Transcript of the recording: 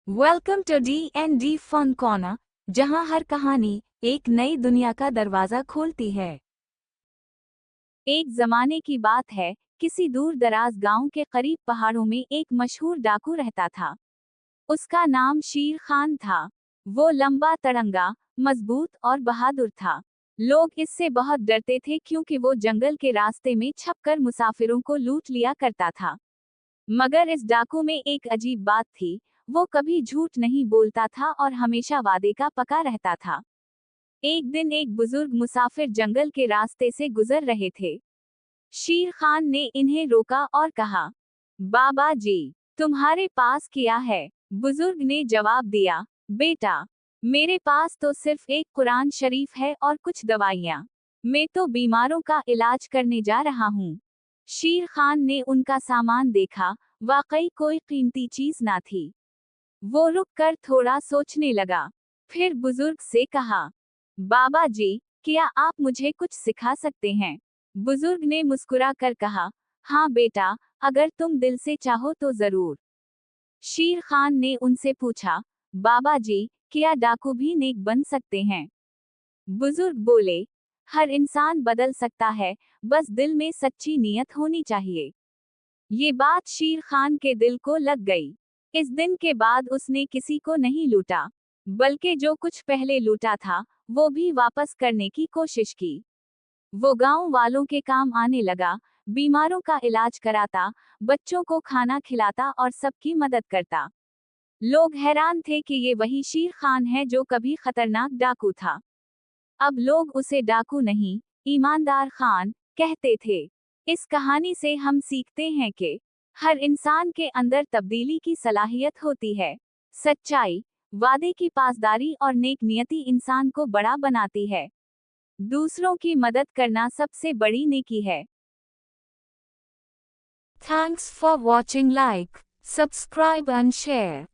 Welcome to D&D fun corner, जहां हर कहानी एक नई दुनिया का दरवाजा खोलती है। एक जमाने की बात है, किसी दूर दराज गांव के करीब पहाड़ों में एक मशहूर डाकू रहता था। उसका नाम शेर खान था। वो लंबा तड़ंगा, मजबूत और बहादुर था। लोग इससे बहुत डरते थे क्योंकि वो जंगल के रास्ते में छपकर मुसाफिरों को लूट लिया करता था। मगर इस डाकू में एक अजीब बात थी। वो कभी झूठ नहीं बोलता था और हमेशा वादे का पक्का रहता था। एक दिन एक बुजुर्ग मुसाफिर जंगल के रास्ते से गुजर रहे थे। शेर खान ने इन्हें रोका और कहा, बाबा जी, तुम्हारे पास क्या है? बुजुर्ग ने जवाब दिया, बेटा, मेरे पास तो सिर्फ एक कुरान शरीफ है और कुछ दवाइयाँ। मैं तो बीमारों का इलाज करने जा रहा हूँ। शेर खान ने उनका सामान देखा, वाकई कोई कीमती चीज ना थी। वो रुककर थोड़ा सोचने लगा। फिर बुजुर्ग से कहा, बाबा जी, क्या आप मुझे कुछ सिखा सकते हैं? बुजुर्ग ने मुस्कुरा कर कहा, हाँ बेटा, अगर तुम दिल से चाहो तो जरूर। शेर खान ने उनसे पूछा, बाबा जी, क्या डाकू भी नेक बन सकते हैं? बुजुर्ग बोले, हर इंसान बदल सकता है, बस दिल में सच्ची नीयत होनी चाहिए। ये बात शेर खान के दिल को लग गई। इस दिन के बाद उसने किसी को नहीं लूटा, बल्कि जो कुछ पहले लूटा था, वो भी वापस करने की कोशिश की। वो गांव वालों के काम आने लगा, बीमारों का इलाज कराता, बच्चों को खाना खिलाता और सबकी मदद करता। लोग हैरान थे कि ये वही शेर खान है जो कभी खतरनाक डाकू था। अब लोग उसे डाकू नहीं, ईमानदार खान कहते थे। इस कहानी से हम सीखते हैं कि हर इंसान के अंदर तब्दीली की सलाहियत होती है। सच्चाई, वादे की पासदारी और नेक नियति इंसान को बड़ा बनाती है। दूसरों की मदद करना सबसे बड़ी नेकी है। Thanks for watching. Like, subscribe and share.